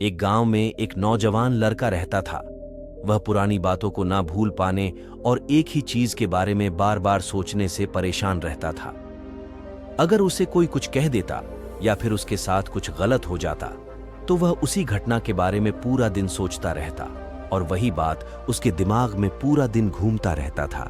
एक गांव में एक नौजवान लड़का रहता था। वह पुरानी बातों को ना भूल पाने और एक ही चीज के बारे में बार बार सोचने से परेशान रहता था। अगर उसे कोई कुछ कह देता या फिर उसके साथ कुछ गलत हो जाता तो वह उसी घटना के बारे में पूरा दिन सोचता रहता और वही बात उसके दिमाग में पूरा दिन घूमता रहता था।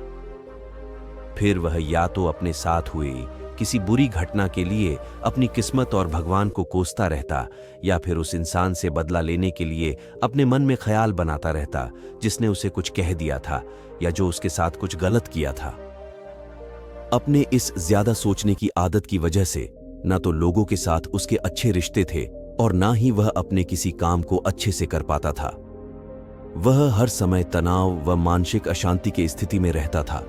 फिर वह या तो अपने साथ हुए किसी बुरी घटना के लिए अपनी किस्मत और भगवान को कोसता रहता या फिर उस इंसान से बदला लेने के लिए अपने मन में ख्याल बनाता रहता जिसने उसे कुछ कह दिया था या जो उसके साथ कुछ गलत किया था। अपने इस ज्यादा सोचने की आदत की वजह से न तो लोगों के साथ उसके अच्छे रिश्ते थे और ना ही वह अपने किसी काम को अच्छे से कर पाता था। वह हर समय तनाव व मानसिक अशांति की स्थिति में रहता था।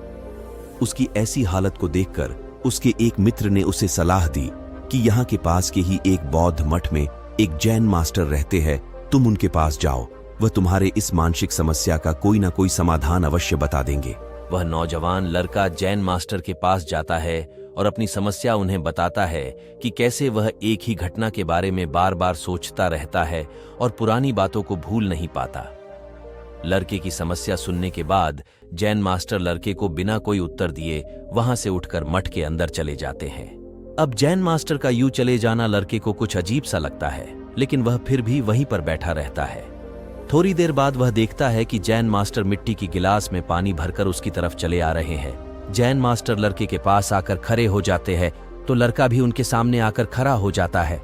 उसकी ऐसी हालत को देखकर उसके एक मित्र ने उसे सलाह दी कि यहाँ के पास के ही एक बौद्ध मठ में एक जैन मास्टर रहते हैं, तुम उनके पास जाओ, वह तुम्हारे इस मानसिक समस्या का कोई ना कोई समाधान अवश्य बता देंगे। वह नौजवान लड़का जैन मास्टर के पास जाता है और अपनी समस्या उन्हें बताता है कि कैसे वह एक ही घटना के बारे में बार बार सोचता रहता है और पुरानी बातों को भूल नहीं पाता। लड़के की समस्या सुनने के बाद जैन मास्टर लड़के को बिना कोई उत्तर दिए वहां से उठकर मठ के अंदर चले जाते हैं। अब जैन मास्टर का यूं चले जाना लड़के को कुछ अजीब सा लगता है, लेकिन वह फिर भी वहीं पर बैठा रहता है। थोड़ी देर बाद वह देखता है कि जैन मास्टर मिट्टी की गिलास में पानी भरकर उसकी तरफ चले आ रहे हैं। जैन मास्टर लड़के के पास आकर खड़े हो जाते हैं तो लड़का भी उनके सामने आकर खड़ा हो जाता है।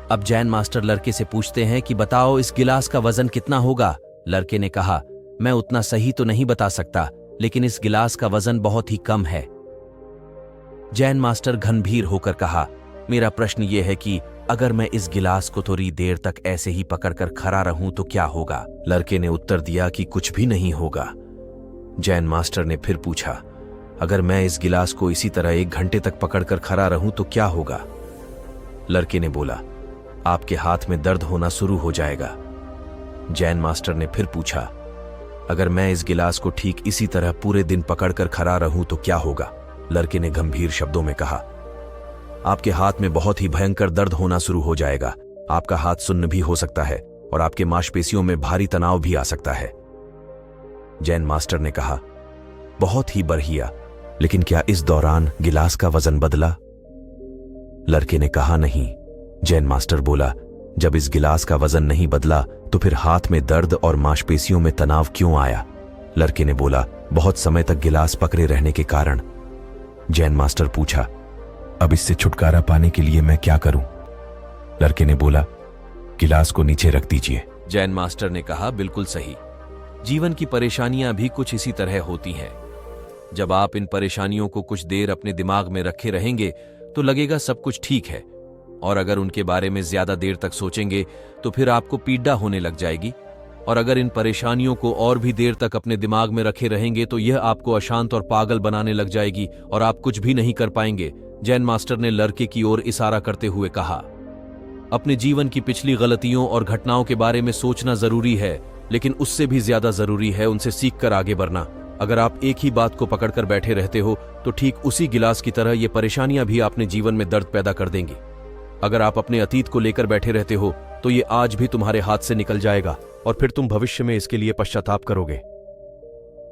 अब जैन मास्टर लड़के से पूछते हैं कि बताओ इस गिलास का वजन कितना होगा। लड़के ने कहा, मैं उतना सही तो नहीं बता सकता, लेकिन इस गिलास का वजन बहुत ही कम है। जैन मास्टर गंभीर होकर कहा, मेरा प्रश्न यह है कि अगर मैं इस गिलास को थोड़ी देर तक ऐसे ही पकड़कर खड़ा रहूं तो क्या होगा। लड़के ने उत्तर दिया कि कुछ भी नहीं होगा। जैन मास्टर ने फिर पूछा, अगर मैं इस गिलास को इसी तरह 1 घंटे तक पकड़कर खड़ा रहूं तो क्या होगा। लड़के ने बोला, आपके हाथ में दर्द होना शुरू हो जाएगा। जैन मास्टर ने फिर पूछा, अगर मैं इस गिलास को ठीक इसी तरह पूरे दिन पकड़कर खड़ा रहूं तो क्या होगा। लड़के ने गंभीर शब्दों में कहा, आपके हाथ में बहुत ही भयंकर दर्द होना शुरू हो जाएगा। आपका हाथ सुन्न भी हो सकता है और आपके मांसपेशियों में भारी तनाव भी आ सकता है। जैन मास्टर ने कहा, बहुत ही बढ़िया, लेकिन क्या इस दौरान गिलास का वजन बदला। लड़के ने कहा, नहीं। जैन मास्टर बोला, जब इस गिलास का वजन नहीं बदला तो फिर हाथ में दर्द और मांसपेशियों में तनाव क्यों आया। लड़के ने बोला, बहुत समय तक गिलास पकड़े रहने के कारण। जैन मास्टर पूछा, अब इससे छुटकारा पाने के लिए मैं क्या करूं। लड़के ने बोला, गिलास को नीचे रख दीजिए। जैन मास्टर ने कहा, बिल्कुल सही। जीवन की परेशानियां भी कुछ इसी तरह होती हैं। जब आप इन परेशानियों को कुछ देर अपने दिमाग में रखे रहेंगे तो लगेगा सब कुछ ठीक है, और अगर उनके बारे में ज्यादा देर तक सोचेंगे तो फिर आपको पीड़ा होने लग जाएगी, और अगर इन परेशानियों को और भी देर तक अपने दिमाग में रखे रहेंगे तो यह आपको अशांत और पागल बनाने लग जाएगी और आप कुछ भी नहीं कर पाएंगे। जैन मास्टर ने लड़के की ओर इशारा करते हुए कहा, अपने जीवन की पिछली गलतियों और घटनाओं के बारे में सोचना जरूरी है, लेकिन उससे भी ज्यादा जरूरी है उनसे सीखकर आगे बढ़ना। अगर आप एक ही बात को पकड़कर बैठे रहते हो तो ठीक उसी गिलास की तरह ये परेशानियां भी अपने जीवन में दर्द पैदा कर देंगी। अगर आप अपने अतीत को लेकर बैठे रहते हो तो ये आज भी तुम्हारे हाथ से निकल जाएगा और फिर तुम भविष्य में इसके लिए पश्चाताप करोगे।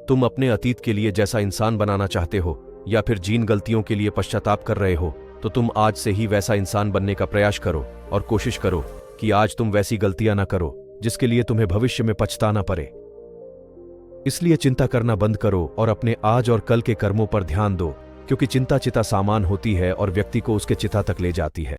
तुम अपने अतीत के लिए जैसा इंसान बनाना चाहते हो या फिर जिन गलतियों के लिए पश्चाताप कर रहे हो तो तुम आज से ही वैसा इंसान बनने का प्रयास करो और कोशिश करो कि आज तुम वैसी गलतियां ना करो जिसके लिए तुम्हें भविष्य में पछताना पड़े। इसलिए चिंता करना बंद करो और अपने आज और कल के कर्मों पर ध्यान दो, क्योंकि चिंता चिता सामान होती है और व्यक्ति को उसके चिता तक ले जाती है।